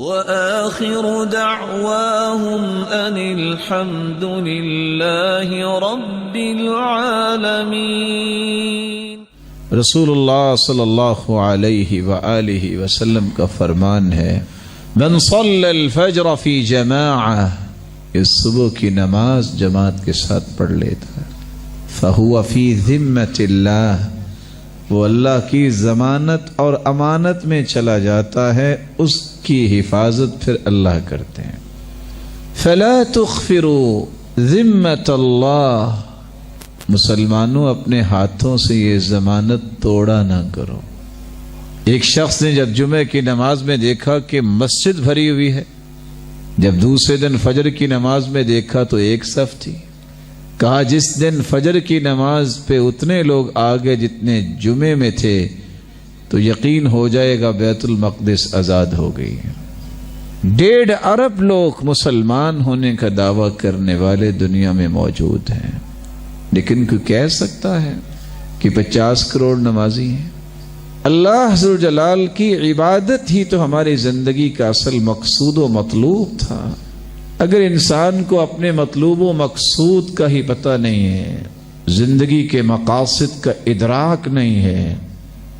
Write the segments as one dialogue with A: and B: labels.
A: وآخر دعواهم أن الحمد لله رب العالمين۔
B: رسول اللہ صلی اللہ علیہ وآلہ وسلم کا فرمان ہے، من صلی الفجر فی جماعہ، اس صبح کی نماز جماعت کے ساتھ پڑھ لیتا ہے، فہو فی ذمۃ اللہ، وہ اللہ کی ضمانت اور امانت میں چلا جاتا ہے، اس کی حفاظت پھر اللہ کرتے ہیں۔ فلا تخفروا ذمۃ اللہ، مسلمانوں اپنے ہاتھوں سے یہ ضمانت توڑا نہ کرو۔ ایک شخص نے جب جمعے کی نماز میں دیکھا کہ مسجد بھری ہوئی ہے، جب دوسرے دن فجر کی نماز میں دیکھا تو ایک صف تھی، کہا جس دن فجر کی نماز پہ اتنے لوگ آگے جتنے جمعے میں تھے تو یقین ہو جائے گا بیت المقدس آزاد ہو گئی ہے۔ 1.5 ارب لوگ مسلمان ہونے کا دعویٰ کرنے والے دنیا میں موجود ہیں، لیکن کوئی کہہ سکتا ہے کہ 50 کروڑ نمازی ہیں؟ اللہ ذو جلال کی عبادت ہی تو ہماری زندگی کا اصل مقصود و مطلوب تھا۔ اگر انسان کو اپنے مطلوب و مقصود کا ہی پتہ نہیں ہے، زندگی کے مقاصد کا ادراک نہیں ہے،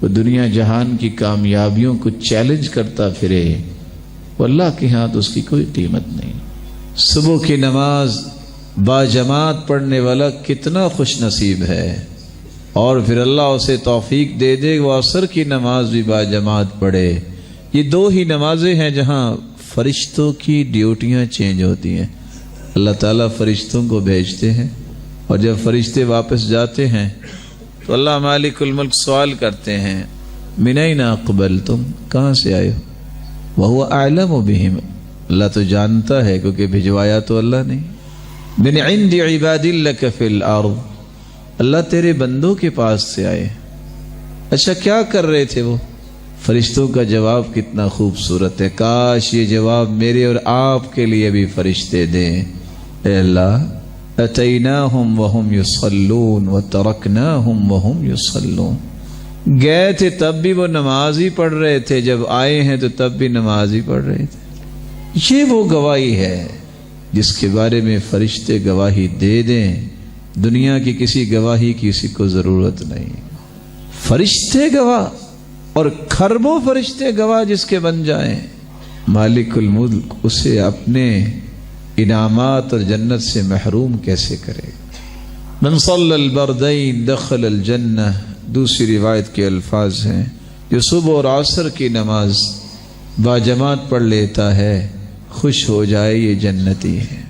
B: وہ دنیا جہان کی کامیابیوں کو چیلنج کرتا پھرے، وہ اللہ کے ہاں تو اس کی کوئی قیمت نہیں۔ صبح کی نماز باجماعت پڑھنے والا کتنا خوش نصیب ہے، اور پھر اللہ اسے توفیق دے دے وہ عصر کی نماز بھی باجماعت پڑھے۔ یہ 2 ہی نمازیں ہیں جہاں فرشتوں کی ڈیوٹیاں چینج ہوتی ہیں۔ اللہ تعالیٰ فرشتوں کو بھیجتے ہیں، اور جب فرشتے واپس جاتے ہیں تو اللہ مالک الملک سوال کرتے ہیں، من این اقبلتم، کہاں سے آئے ہو؟ وہو اعلم بہم، اللہ تو جانتا ہے کیونکہ بھجوایا تو اللہ نہیں۔ من عند عباد لک فی الارض، اللہ تیرے بندوں کے پاس سے آئے۔ اچھا کیا کر رہے تھے وہ؟ فرشتوں کا جواب کتنا خوبصورت ہے، کاش یہ جواب میرے اور آپ کے لیے بھی فرشتے دیں۔ اے اللہ، اتیناہم وہم یصلون وترکناہم وہم یصلون، گئے تھے تب بھی وہ نماز ہی پڑھ رہے تھے، جب آئے ہیں تو تب بھی نماز ہی پڑھ رہے تھے۔ یہ وہ گواہی ہے جس کے بارے میں فرشتے گواہی دے دیں، دنیا کی کسی گواہی کی کسی کو ضرورت نہیں۔ فرشتے گواہ، اور کھربوں فرشتے گواہ جس کے بن جائیں، مالک الملک اسے اپنے انعامات اور جنت سے محروم کیسے کرے؟ من صلی البردین دخل الجنہ، دوسری روایت کے الفاظ ہیں، جو صبح اور عصر کی نماز باجماعت پڑھ لیتا ہے خوش ہو جائے یہ جنتی ہے۔